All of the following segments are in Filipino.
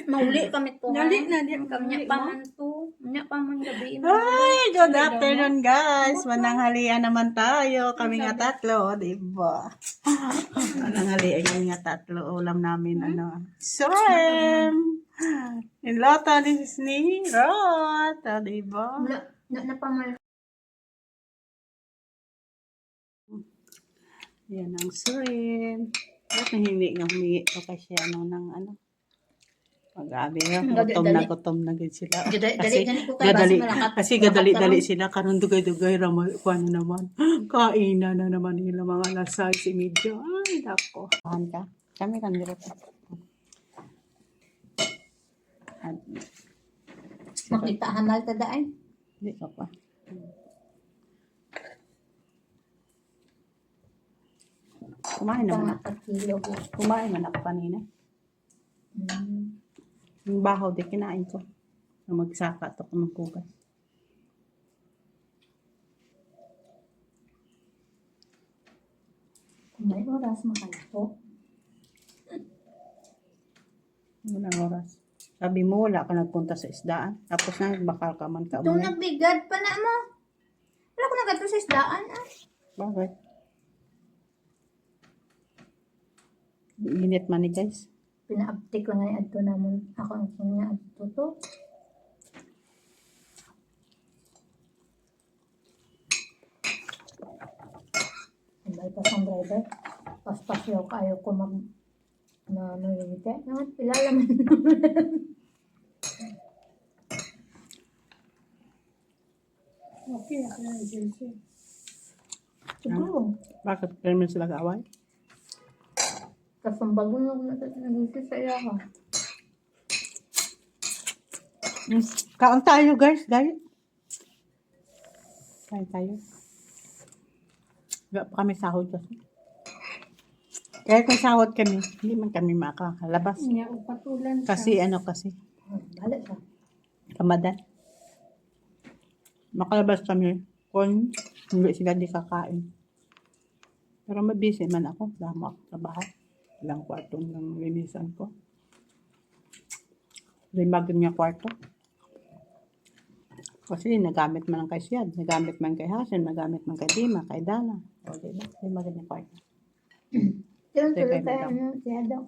Mauli kami to. Dali na, di Kanya mauli pa mo. man to. Kanya pa man gabi. Ay, good afternoon guys. Mananghalian naman tayo. Kami nga tatlo, diba? Mananghalian kami nga tatlo. Ulam namin, shrimp. Niloto ni Rot. Diba? Na pa man. Yan ang shrimp. Ba't hindi nga humingi ko kasi Mag-abi na, gutom na gid sila. Kasi gadali sila, karon dugay-dugay ramay ko naman. Kainan na naman nila mga alas 6:30. Ay, dako. Kahan ka? Kami kan dito. Makita hamal ta daan. Hindi ka pa. Kumain naman ako. Kumain man ako kanina. Yung bahaw di kinain ko. Magsaka to kung magkugas. May oras makalito. Walang oras. Sabi mo, wala ka nagpunta sa isdaan. Tapos na, bakal ka man ka Itong umuwi. nagbigad pa na mo. Wala ko nagato sa isdaan Bakit? Init man ni guys. Pina-uptick lang ay adto namon. Ako ang kanya adto to. Ang pas ang driver. Pas-pas yaw kayo ko mag na nalilite. Naman pila laman. Okay, ako na agency. Siguro. Bakit? Kaya man sila kaaway? Kasumbagon lang nagigit sa iya ka. Kaon tayo guys. Kain tayo. Wala pa kami sahod kasi. Kahit may sahod kami, hindi man kami makakalabas. Niya, patulan Kasi siya. kasi, Balik ka. Ramadan. Makalabas kami kung hindi sila di kakain. Pero mabisi man ako. Dama ako sa bahay. Ilang kwarto ng linisan ko. Limag niya kwarto. Kasi nagamit man kay Siad, nagamit man kay Hasan, nagamit man kay Dima, kay Dana. O diba? Limag niya kwarto. Yung Teka, tulog kaya madam. siya daw.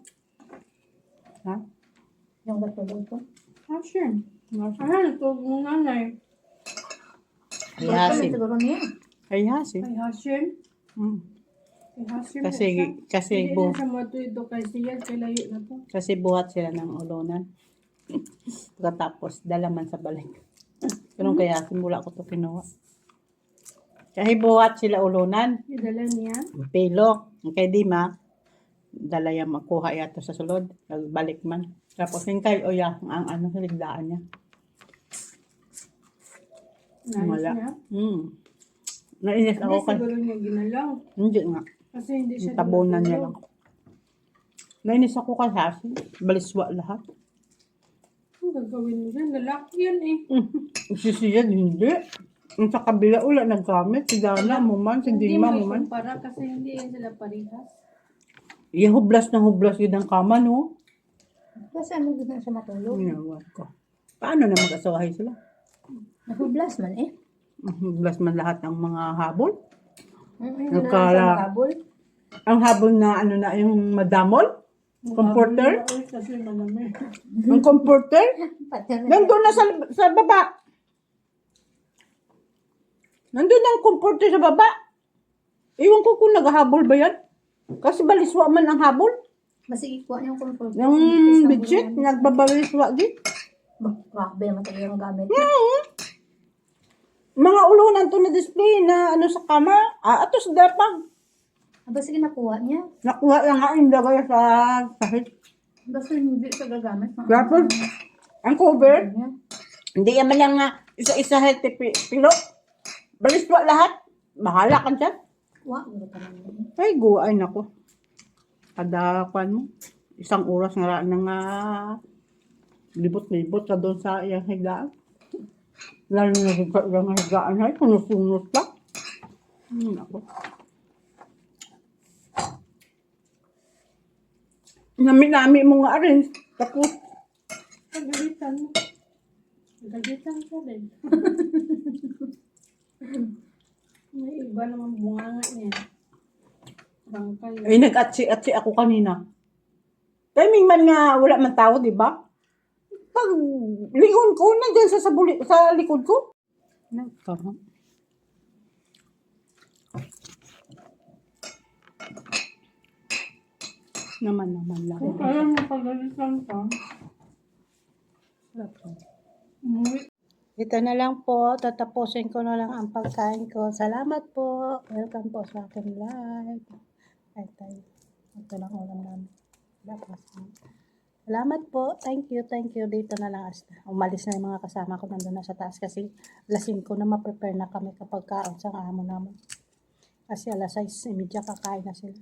Ha? Yung katulog ko. Ah, sure. Ah, ito mo nanay. Kay Kami Hasin. siguro niya. Kay Hasin. Kay Hashim. Mm. Kay Hashim. Kasi Hindi na siya matuido kay siya. Kay layo na to. Kasi buhat sila ng ulunan. Pagkatapos, dala man sa balik. Pero kaya simula ko to kinuha. Kasi buhat sila ulunan. Idala niya. Pilo. Kay Dima, dala yung makuha yato sa sulod. Nagbalik man. Tapos yung kay Oya, ang hiligdaan niya. Nais Wala. niya. Nainis Hindi ako kay... siguro niya ginalaw. Hindi nga. Kasi hindi siya Tabunan niya lang. dinatulog. Nainis ako kay Hasin. Baliswa lahat. Ang gagawin mo dyan? Lalaki yan eh. Sisiyan, hindi. Yung sa kabila, wala nagkamit. Si Dana mo man, si Hindi Dima mo mo man. ikumpara kasi hindi yan sila parehas. Hublas na hublas yun ang kama, no? Kasi ano gusto na siya matulog. Inawat ko. Paano na mag-asawahay sila? Nahublas man eh. Hublas man lahat ng mga habol. Nagkala. Ang habol na yung madamol? Comforter? Ay, kasi malamig. Ang comforter? Nandun na sa baba. Nandun ang comforter sa baba. Iwan ko kung naghahabol ba yan. Kasi baliswa man ang habol. Masigi ko yung comfort. Yung budget, nagbabaliswa din. Grabe, matagal yung gamit. Mga ulunan to na display na sa kama. Ato sa dapang. Aba, sige nakuha niya. Nakuha lang nga yung lagay sa sahig. Basta hindi siya gagamit. Tapos, ang cover, Niya. hindi naman lang nga isa-isa healthy pilo. Baliswa lahat. Bahala ka dyan. Wa, wala pa naman. Ay, guay nako. Kada kwan mo. Isang oras nga libot-libot ka doon sa iyang higaan. Lalo na yung higaan ay kunusunod pa. Nako. Nami-nami mo nga rin. Tapos, Pagalitan mo. Pagalitan ka din. May iba naman bunganga niya. Bangkay. Ay, nag-atsi-atsi ako kanina. Timing man nga, wala man tao, di ba? Pag lingon ko, nandiyan sa likod ko. Nagkaroon. Naman lang. Kung kaya mo pagalitan ka, umuwi. Ito na lang po, tatapusin ko na lang ang pagkain ko. Salamat po. Welcome po sa akin live. Ay, tayo. Ito lang ulam namin. Salamat po. Thank you. Dito na lang hasta. Umalis na yung mga kasama ko nandun na sa taas kasi lasing ko na ma-prepare na kami kapag kaon sa amo namin. Kasi alas 6:30 kakain na sila.